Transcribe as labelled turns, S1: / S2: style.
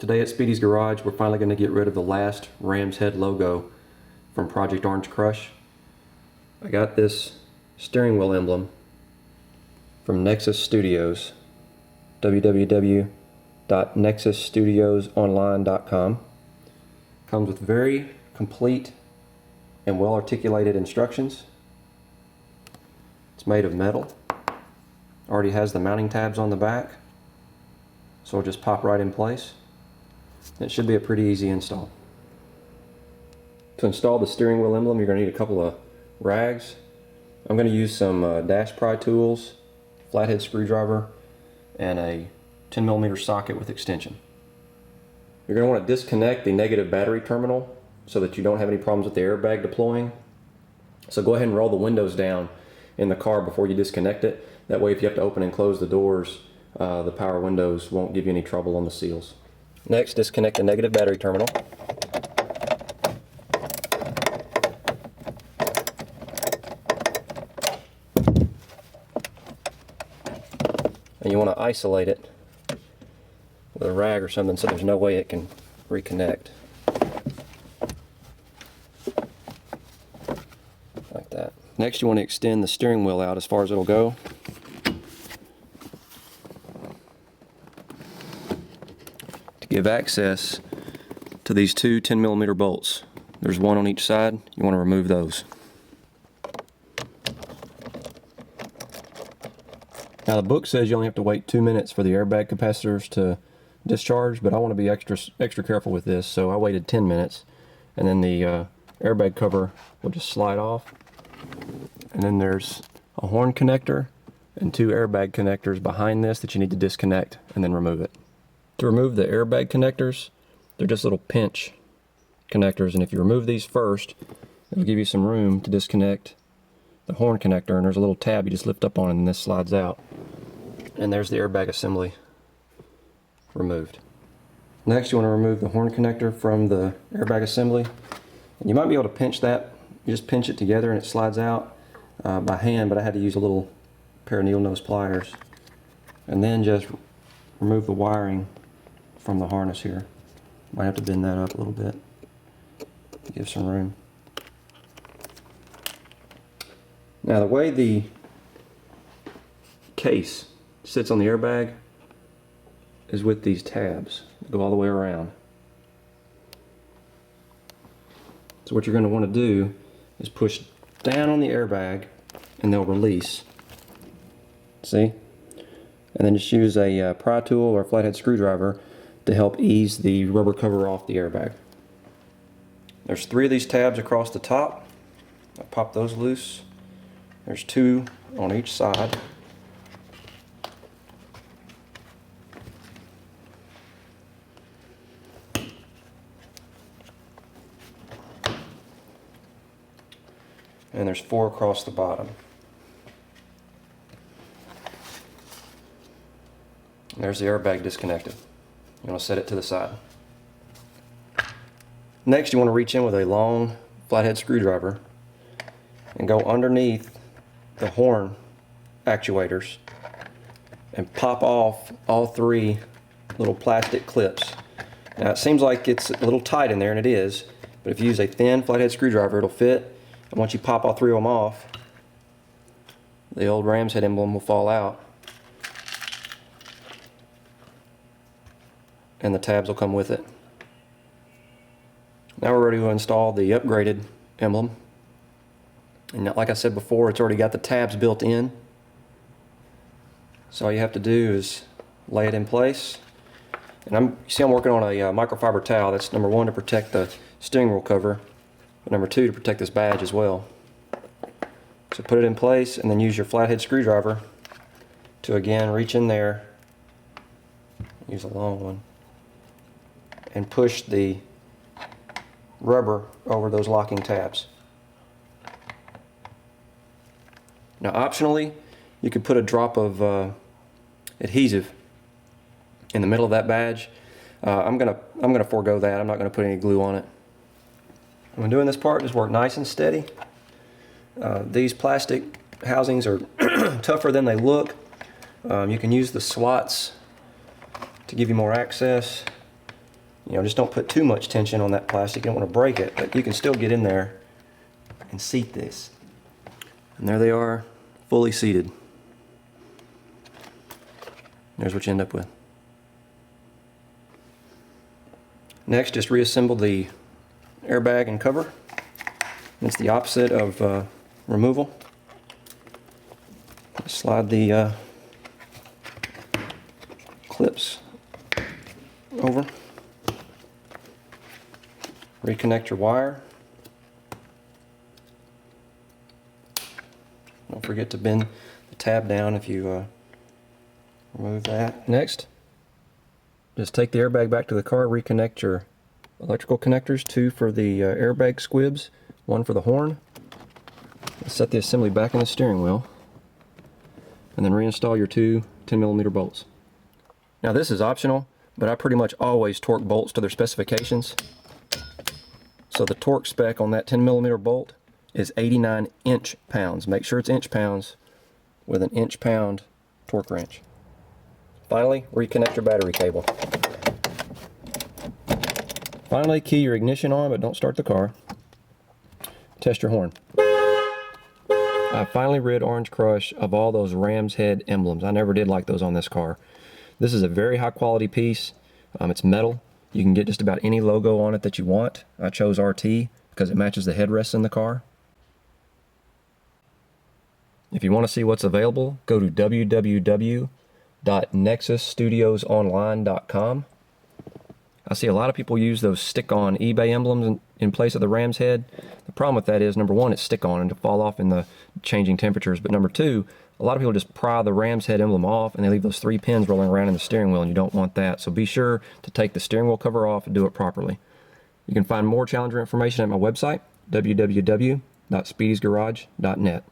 S1: Today at Speedy's Garage, we're finally going to get rid of the last Ram's Head logo from Project Orange Crush. I got this steering wheel emblem from Nexus Studios, www.nexusstudiosonline.com. Comes with very complete and well articulated instructions. It's made of metal. Already has the mounting tabs on the back, so it'll just pop right in place. It should be a pretty easy install. To install the steering wheel emblem, you're going to need a couple of rags. I'm going to use some dash pry tools, flathead screwdriver, and a 10mm socket with extension. You're going to want to disconnect the negative battery terminal so that you don't have any problems with the airbag deploying. So go ahead and roll the windows down in the car before you disconnect it. That way if you have to open and close the doors, the power windows won't give you any trouble on the seals. Next, disconnect the negative battery terminal. And you want to isolate it with a rag or something so there's no way it can reconnect. Like that. Next, you want to extend the steering wheel out as far as it'll go. Give access to these two 10mm bolts. There's one on each side. You want to remove those. Now the book says you only have to wait 2 minutes for the airbag capacitors to discharge, but I want to be extra careful with this, so I waited 10 minutes, and then the airbag cover will just slide off. And then there's a horn connector and two airbag connectors behind this that you need to disconnect and then remove it. To remove the airbag connectors, they're just little pinch connectors, and if you remove these first, it'll give you some room to disconnect the horn connector, and there's a little tab you just lift up on it and this slides out. And there's the airbag assembly removed. Next, you want to remove the horn connector from the airbag assembly. And you might be able to pinch that. You just pinch it together and it slides out by hand, but I had to use a little pair of needle nose pliers. And then just remove the wiring from the harness here. Might have to bend that up a little bit to give some room. Now the way the case sits on the airbag is with these tabs that go all the way around. So what you're going to want to do is push down on the airbag and they'll release. See? And then just use a pry tool or a flathead screwdriver to help ease the rubber cover off the airbag. There's 3 of these tabs across the top. I'll pop those loose. There's 2 on each side. And there's 4 across the bottom. There's the airbag disconnected. You want to set it to the side. Next, you want to reach in with a long flathead screwdriver and go underneath the horn actuators and pop off all 3 little plastic clips. Now it seems like it's a little tight in there, and it is, but if you use a thin flathead screwdriver it'll fit, and once you pop all 3 of them off, the old Ram's Head emblem will fall out. And the tabs will come with it. Now we're ready to install the upgraded emblem. And like I said before, it's already got the tabs built in. So all you have to do is lay it in place. And you see I'm working on a microfiber towel. That's number 1 to protect the steering wheel cover, but number 2 to protect this badge as well. So put it in place and then use your flathead screwdriver to again reach in there, use a long one, and push the rubber over those locking tabs. Now optionally, you could put a drop of adhesive in the middle of that badge. I'm gonna forego that. I'm not gonna put any glue on it. When doing this part, just work nice and steady. These plastic housings are tougher than they look. You can use the swats to give you more access. You know, just don't put too much tension on that plastic. You don't want to break it, but you can still get in there and seat this. And there they are, fully seated. There's what you end up with. Next, just reassemble the airbag and cover. It's the opposite of removal. Slide the clips over. Reconnect your wire. Don't forget to bend the tab down if you remove that. Next, just take the airbag back to the car, reconnect your electrical connectors, 2 for the airbag squibs, 1 for the horn. Set the assembly back in the steering wheel, and then reinstall your 2 10mm bolts. Now this is optional, but I pretty much always torque bolts to their specifications. So the torque spec on that 10mm bolt is 89 inch-pounds. Make sure it's inch-pounds with an inch-pound torque wrench. Finally, reconnect your battery cable. Finally, key your ignition on, but don't start the car. Test your horn. I finally rid Orange Crush of all those Ram's Head emblems. I never did like those on this car. This is a very high quality piece. It's metal. You can get just about any logo on it that you want. I chose RT because it matches the headrests in the car. If you want to see what's available, go to www.nexusstudiosonline.com. I see a lot of people use those stick-on eBay emblems in place of the Ram's Head. The problem with that is, number one, it's stick-on and to fall off in the changing temperatures. But number two, a lot of people just pry the Ram's Head emblem off and they leave those 3 pins rolling around in the steering wheel, and you don't want that. So be sure to take the steering wheel cover off and do it properly. You can find more Challenger information at my website, www.speedysgarage.net.